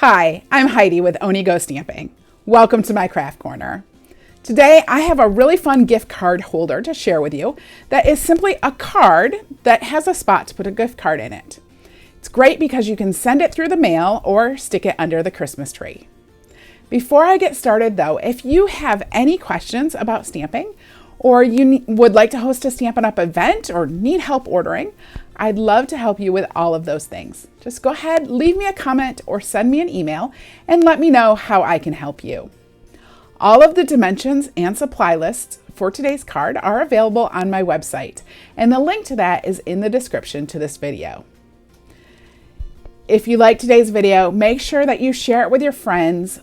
Hi, I'm Heidi with Oni Go Stamping. Welcome to my craft corner. Today I have a really fun gift card holder to share with you that is simply a card that has a spot to put a gift card in it. It's great because you can send it through the mail or stick it under the Christmas tree. Before I get started though, if you have any questions about stamping or you would like to host a Stampin' Up event or need help ordering, I'd love to help you with all of those things. Just go ahead, leave me a comment or send me an email and let me know how I can help you. All of the dimensions and supply lists for today's card are available on my website, and the link to that is in the description to this video. If you like today's video, make sure that you share it with your friends,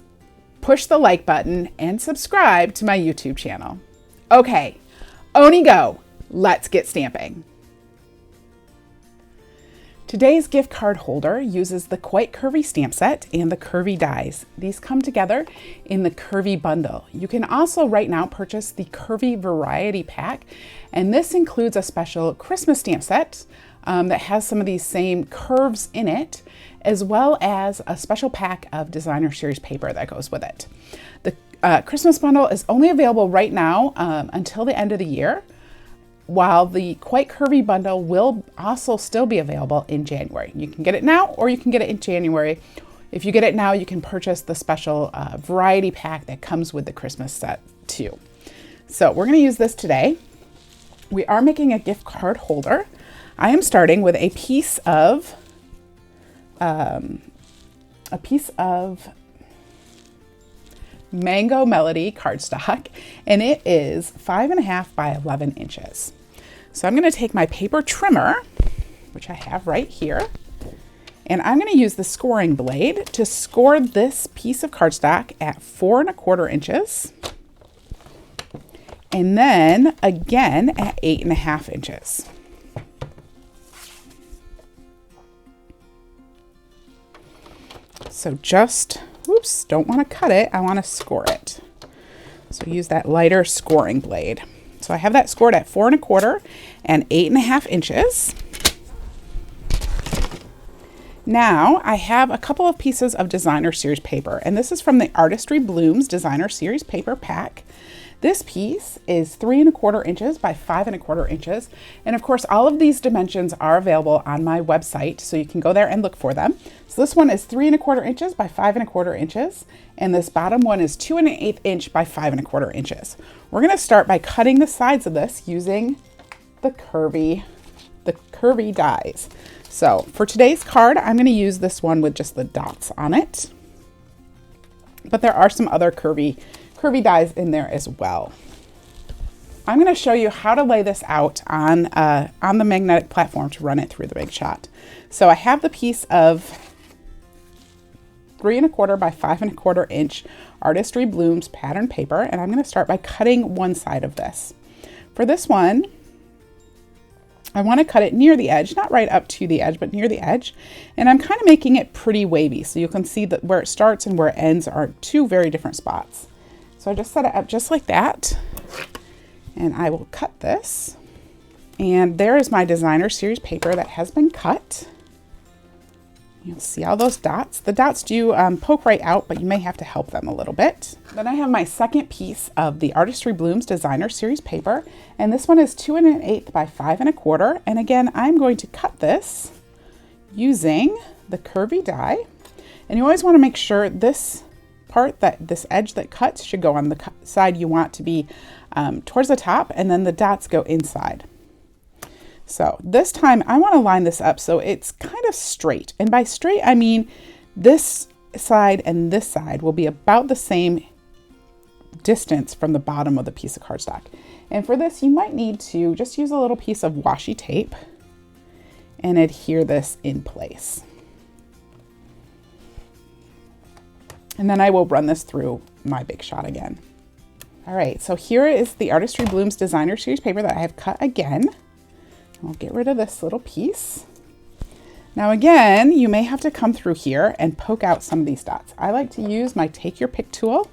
push the like button, and subscribe to my YouTube channel. Okay, Oni Go, let's get stamping. Today's gift card holder uses the Quite Curvy stamp set and the Curvy dies. These come together in the Curvy bundle. You can also right now purchase the Curvy variety pack, and this includes a special Christmas stamp set that has some of these same curves in it, as well as a special pack of designer series paper that goes with it. The Christmas bundle is only available right now until the end of the year, while the Quite Curvy bundle will also still be available in January. You can get it now or you can get it in January. If you get it now, you can purchase the special variety pack that comes with the Christmas set too. So we're going to use this today. We are making a gift card holder. I am starting with a piece of Mango Melody cardstock, and it is 5.5 by 11 inches. So I'm going to take my paper trimmer, which I have right here, and I'm going to use the scoring blade to score this piece of cardstock at 4.25 inches, and then again at 8.5 inches. So just, oops, don't want to cut it, I want to score it. So use that lighter scoring blade. So I have that scored at 4.25 and 8.5 inches. Now I have a couple of pieces of designer series paper, and this is from the Artistry Blooms designer series paper pack. This piece is 3.25 inches by 5.25 inches. And of course, all of these dimensions are available on my website, so you can go there and look for them. So this one is 3.25 inches by 5.25 inches. And this bottom one is 2.125 inch by 5.25 inches. We're gonna start by cutting the sides of this using the curvy dies. So for today's card, I'm gonna use this one with just the dots on it. But there are some other curvy dies in there as well. I'm going to show you how to lay this out on the magnetic platform to run it through the Big Shot. So I have the piece of 3.25 by 5.25 inch Artistry Blooms pattern paper, and I'm going to start by cutting one side of this. For this one, I want to cut it near the edge, not right up to the edge, but near the edge. And I'm kind of making it pretty wavy, so you can see that where it starts and where it ends are two very different spots. So I just set it up just like that, and I will cut this. And there is my designer series paper that has been cut. You'll see all those dots. The dots do poke right out, but you may have to help them a little bit. Then I have my second piece of the Artistry Blooms designer series paper, and this one is 2.125 by 5.25. And again, I'm going to cut this using the curvy die. And you always want to make sure this edge that cuts should go on the side you want to be towards the top, and then the dots go inside. So this time I want to line this up so it's kind of straight. And by straight, I mean this side and this side will be about the same distance from the bottom of the piece of cardstock. And for this, you might need to just use a little piece of washi tape and adhere this in place. And then I will run this through my Big Shot again. All right, so here is the Artistry Blooms designer series paper that I have cut again. I'll get rid of this little piece. Now again, you may have to come through here and poke out some of these dots. I like to use my Take Your Pick tool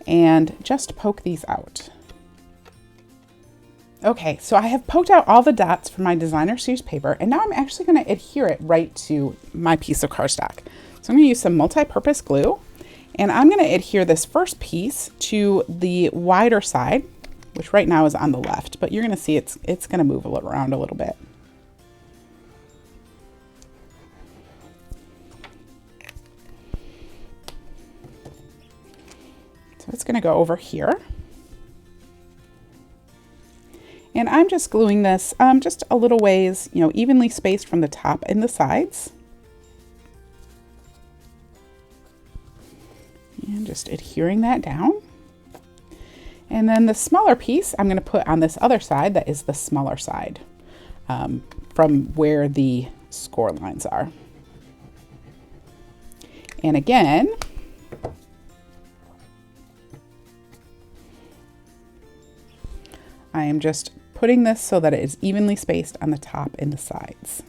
and just poke these out. Okay, so I have poked out all the dots from my designer series paper, and now I'm actually going to adhere it right to my piece of cardstock. So I'm going to use some multi-purpose glue, and I'm going to adhere this first piece to the wider side, which right now is on the left, but you're going to see it's going to move around a little bit. So it's going to go over here. And I'm just gluing this just a little ways, you know, evenly spaced from the top and the sides. And just adhering that down. And then the smaller piece I'm going to put on this other side that is the smaller side from where the score lines are. And again, I am just putting this so that it is evenly spaced on the top and the sides.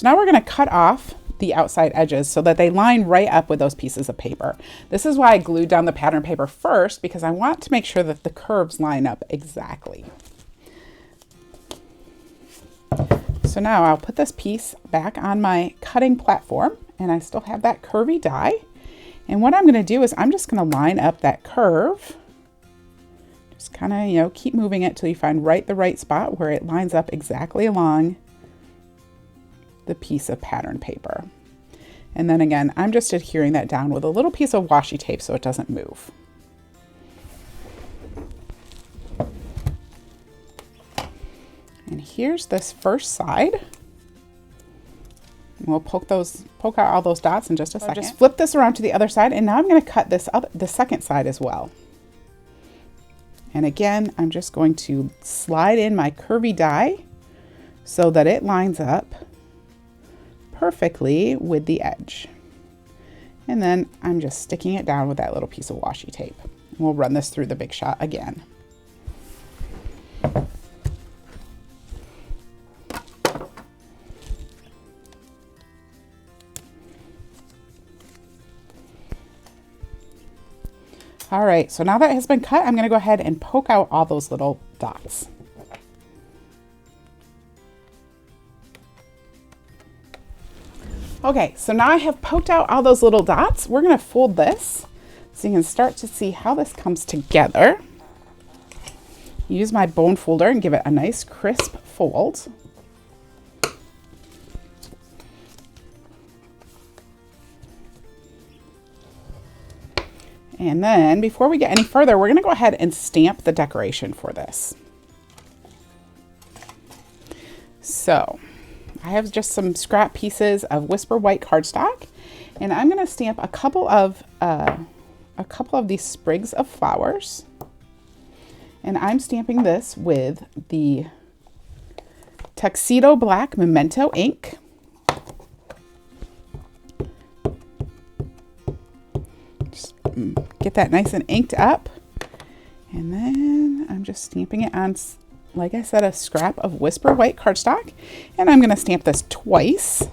Now, we're going to cut off the outside edges so that they line right up with those pieces of paper. This is why I glued down the pattern paper first, because I want to make sure that the curves line up exactly. So now I'll put this piece back on my cutting platform, and I still have that curvy die. And what I'm going to do is I'm just going to line up that curve. Just kind of, you know, keep moving it till you find the right spot where it lines up exactly along the piece of pattern paper. And then again, I'm just adhering that down with a little piece of washi tape so it doesn't move. And here's this first side. We'll poke out all those dots in just a second. Just flip this around to the other side, and now I'm going to cut the second side as well. And again, I'm just going to slide in my curvy die so that it lines up perfectly with the edge. And then I'm just sticking it down with that little piece of washi tape. We'll run this through the Big Shot again. All right, so now that has been cut, I'm going to go ahead and poke out all those little dots. Okay, so now I have poked out all those little dots. We're going to fold this so you can start to see how this comes together. Use my bone folder and give it a nice crisp fold. And then before we get any further, we're going to go ahead and stamp the decoration for this. So I have just some scrap pieces of Whisper white cardstock, and I'm going to stamp a couple of these sprigs of flowers. And I'm stamping this with the Tuxedo Black Memento ink. Get that nice and inked up, and then I'm just stamping it on, like I said, a scrap of Whisper white cardstock, and I'm going to stamp this twice.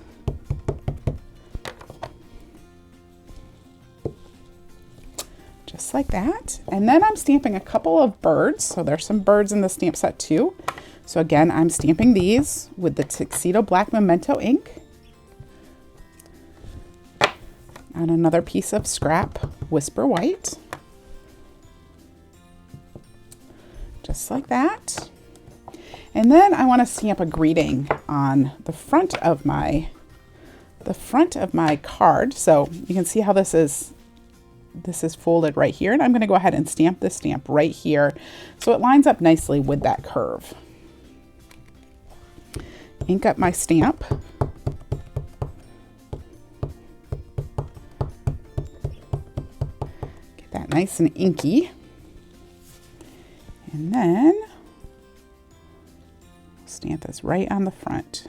Just like that. And then I'm stamping a couple of birds, so there's some birds in the stamp set too. So again, I'm stamping these with the Tuxedo Black Memento ink on another piece of scrap Whisper white. Just like that. And then I want to stamp a greeting on the front of my card. So you can see how this is folded right here. And I'm going to go ahead and stamp this stamp right here so it lines up nicely with that curve. Ink up my stamp. Nice and inky. And then stamp this right on the front.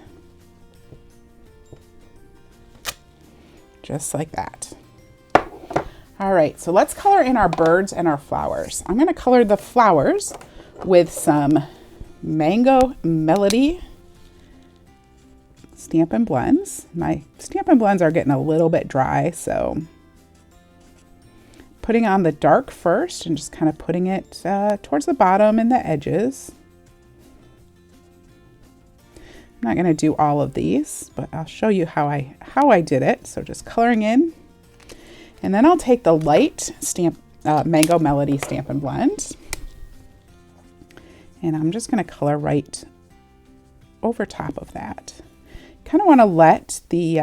Just like that. All right, so let's color in our birds and our flowers. I'm going to color the flowers with some Mango Melody Stampin' Blends. My Stampin' Blends are getting a little bit dry, so putting on the dark first and just kind of putting it towards the bottom and the edges. I'm not going to do all of these, but I'll show you how I did it. So just coloring in, and then I'll take the light Mango Melody Stampin' Blend, and I'm just going to color right over top of that. Kind of want to let the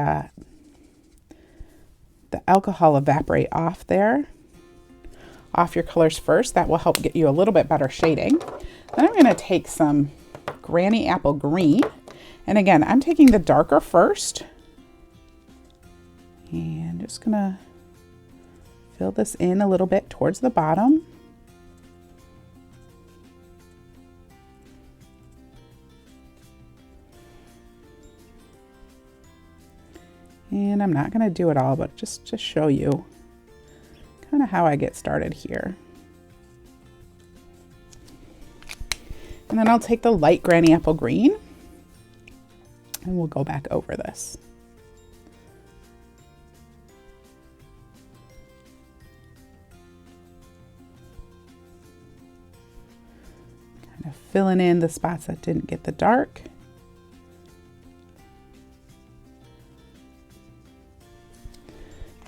alcohol evaporate off there, off your colors first. That will help get you a little bit better shading. Then I'm going to take some Granny Apple Green. And again, I'm taking the darker first and just gonna fill this in a little bit towards the bottom. And I'm not gonna do it all, but just to show you kind of how I get started here. And then I'll take the light Granny Apple Green, and we'll go back over this. Kind of filling in the spots that didn't get the dark.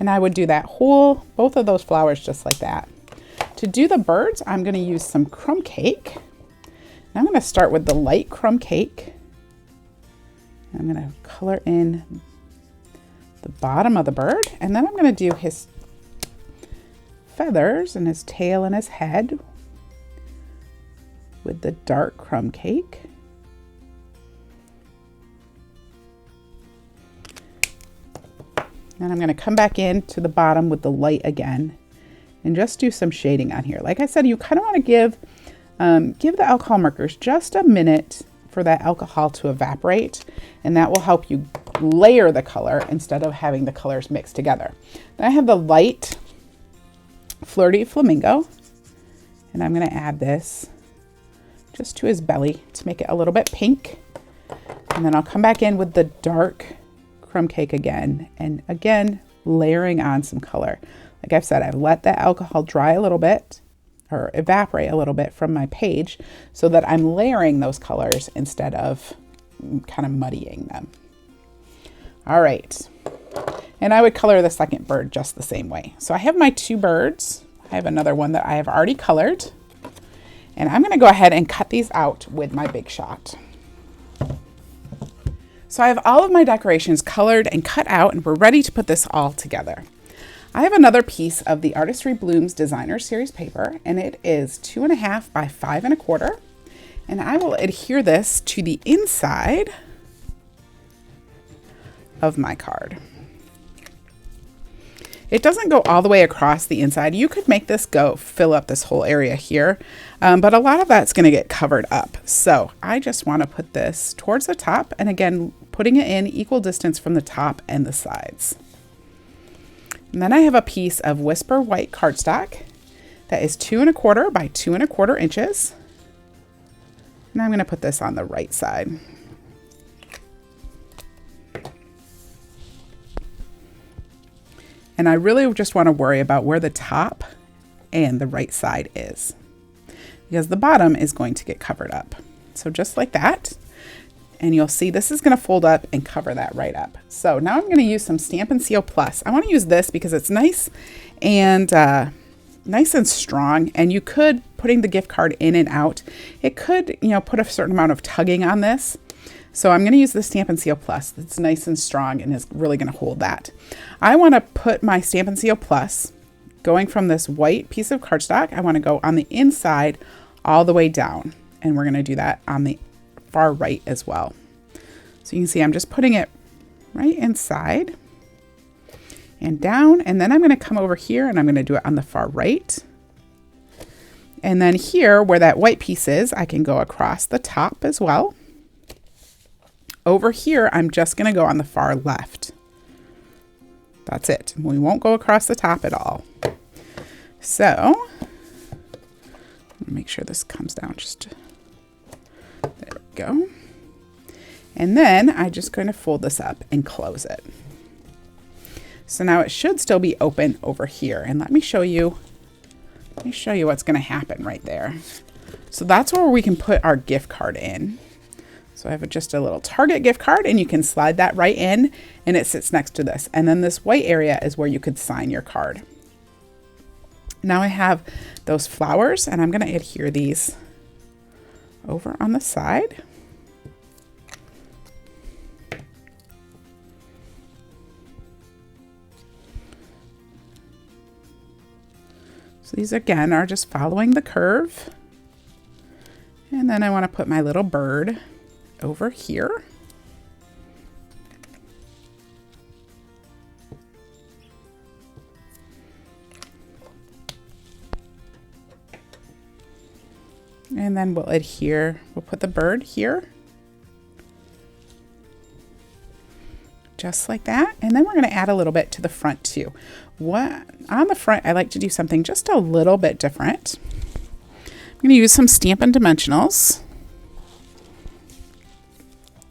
And I would do that both of those flowers just like that. To do the birds, I'm going to use some crumb cake. And I'm going to start with the light crumb cake. I'm going to color in the bottom of the bird, and then I'm going to do his feathers and his tail and his head with the dark crumb cake. And I'm going to come back into the bottom with the light again and just do some shading on here. Like I said, you kind of want to give the alcohol markers just a minute for that alcohol to evaporate, and that will help you layer the color instead of having the colors mixed together. Then I have the light Flirty Flamingo, and I'm going to add this just to his belly to make it a little bit pink. And then I'll come back in with the dark crumb cake again, and again layering on some color. Like I've said, I've let that alcohol dry a little bit, or evaporate a little bit from my page, so that I'm layering those colors instead of kind of muddying them. All right, and I would color the second bird just the same way. So I have my two birds. I have another one that I have already colored, and I'm going to go ahead and cut these out with my Big Shot. So I have all of my decorations colored and cut out, and we're ready to put this all together. I have another piece of the Artistry Blooms Designer Series paper, and it is 2.5 by 5.25, and I will adhere this to the inside of my card. It doesn't go all the way across the inside. You could make this fill up this whole area here, but a lot of that's going to get covered up. So I just want to put this towards the top, and again, putting it in equal distance from the top and the sides. And then I have a piece of Whisper white cardstock that is 2.25 by 2.25 inches. And I'm going to put this on the right side. And I really just want to worry about where the top and the right side is, because the bottom is going to get covered up. So just like that. And you'll see this is going to fold up and cover that right up. So now I'm going to use some Stampin' Seal Plus. I want to use this because it's nice and strong. And you could, putting the gift card in and out, it could, put a certain amount of tugging on this. So I'm going to use the Stampin' Seal Plus. It's nice and strong and is really going to hold that. I want to put my Stampin' Seal Plus going from this white piece of cardstock. I want to go on the inside all the way down. And we're going to do that on the far right as well. So you can see I'm just putting it right inside and down, and then I'm going to come over here and I'm going to do it on the far right. And then here where that white piece is, I can go across the top as well. Over here, I'm just going to go on the far left. That's it. We won't go across the top at all. So make sure this comes down just there we go. And then I'm just going to fold this up and close it. So now it should still be open over here. And let me show you what's going to happen right there. So that's where we can put our gift card in. So I have just a little Target gift card, and you can slide that right in, and it sits next to this. And then this white area is where you could sign your card. Now I have those flowers, and I'm going to adhere these over on the side. So these again are just following the curve. And then I want to put my little bird over here. And then we'll adhere, we'll put the bird here. Just like that. And then we're going to add a little bit to the front too. On the front, I like to do something just a little bit different. I'm going to use some Stampin' Dimensionals.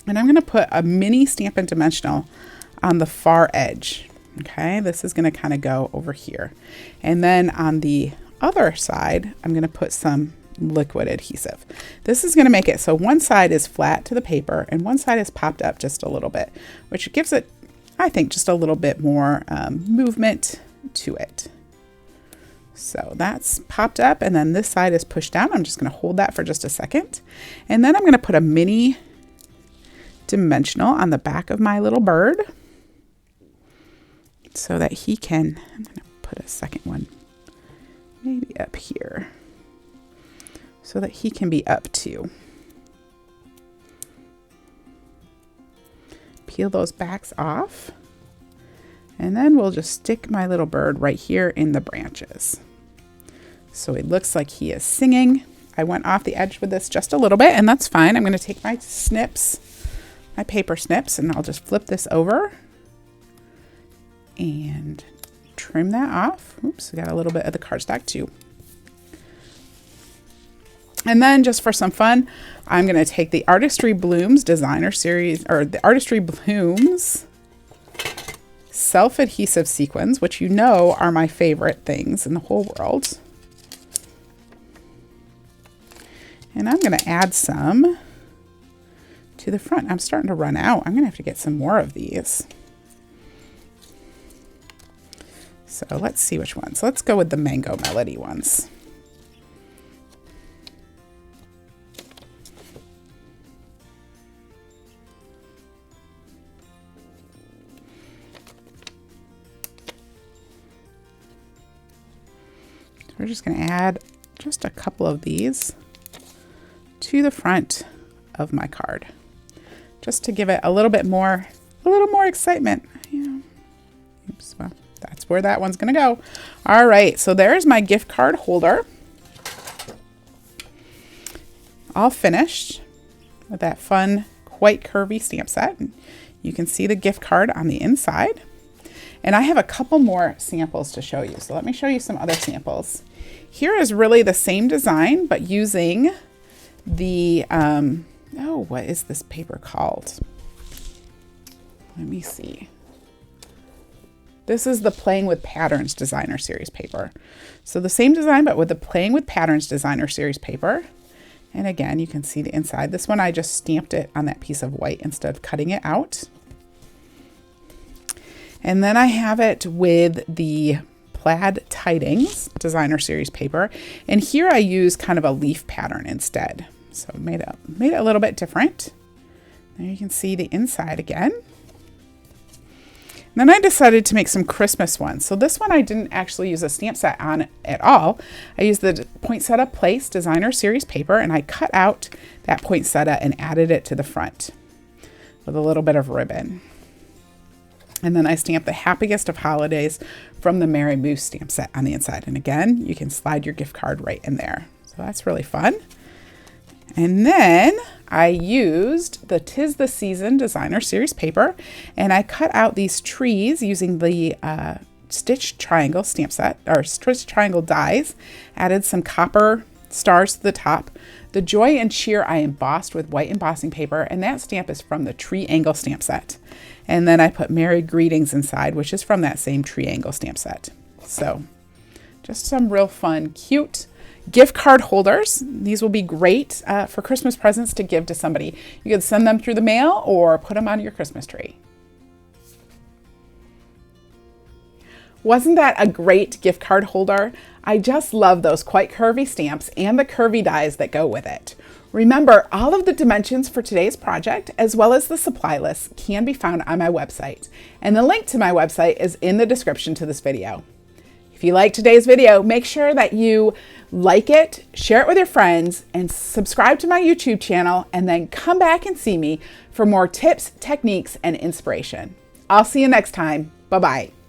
And I'm going to put a mini Stampin' Dimensional on the far edge. Okay, this is going to kind of go over here. And then on the other side, I'm going to put some liquid adhesive. This is going to make it so one side is flat to the paper and one side is popped up just a little bit, which gives it, I think, just a little bit more movement to it. So that's popped up, and then this side is pushed down. I'm just going to hold that for just a second. And then I'm going to put a mini dimensional on the back of my little bird so that he can, I'm going to put a second one maybe up here so that he can be up too. Peel those backs off, and then we'll just stick my little bird right here in the branches. So it looks like he is singing. I went off the edge with this just a little bit, and that's fine. I'm going to take my snips, my paper snips, and I'll just flip this over and trim that off. Oops, I got a little bit of the cardstock too. And then just for some fun, I'm going to take the Artistry Blooms Designer Series, or the Artistry Blooms Self-Adhesive Sequins, which you know are my favorite things in the whole world. And I'm going to add some to the front. I'm starting to run out. I'm going to have to get some more of these. So let's see which ones. Let's go with the Mango Melody ones. We're just going to add just a couple of these to the front of my card, just to give it a little more excitement. Yeah. Oops, well, that's where that one's going to go. All right, so there's my gift card holder, all finished with that fun Quite Curvy stamp set. You can see the gift card on the inside. And I have a couple more samples to show you. So let me show you some other samples. Here is really the same design, but using the, what is this paper called? Let me see. This is the Playing with Patterns Designer Series paper. So the same design, but with the Playing with Patterns Designer Series paper. And again, you can see the inside. This one, I just stamped it on that piece of white instead of cutting it out. And then I have it with the Plaid Tidings Designer Series paper. And here I use kind of a leaf pattern instead. So made it a little bit different. There you can see the inside again. And then I decided to make some Christmas ones. So this one I didn't actually use a stamp set on at all. I used the Poinsettia Place Designer Series paper, and I cut out that poinsettia and added it to the front with a little bit of ribbon. And then I stamped the Happiest of Holidays from the Merry Moose stamp set on the inside. And again, you can slide your gift card right in there. So that's really fun. And then I used the 'Tis the Season Designer Series paper, and I cut out these trees using the Stitch Triangle stamp set, or Stitch Triangle dies, added some copper stars to the top. The Joy and Cheer I embossed with white embossing paper, and that stamp is from the Triangle stamp set. And then I put Merry Greetings inside, which is from that same Triangle stamp set. So just some real fun, cute gift card holders. These will be great for Christmas presents to give to somebody. You could send them through the mail or put them on your Christmas tree. Wasn't that a great gift card holder? I just love those Quite Curvy stamps and the curvy dies that go with it. Remember, all of the dimensions for today's project, as well as the supply list, can be found on my website. And the link to my website is in the description to this video. If you like today's video, make sure that you like it, share it with your friends, and subscribe to my YouTube channel, and then come back and see me for more tips, techniques, and inspiration. I'll see you next time. Bye-bye.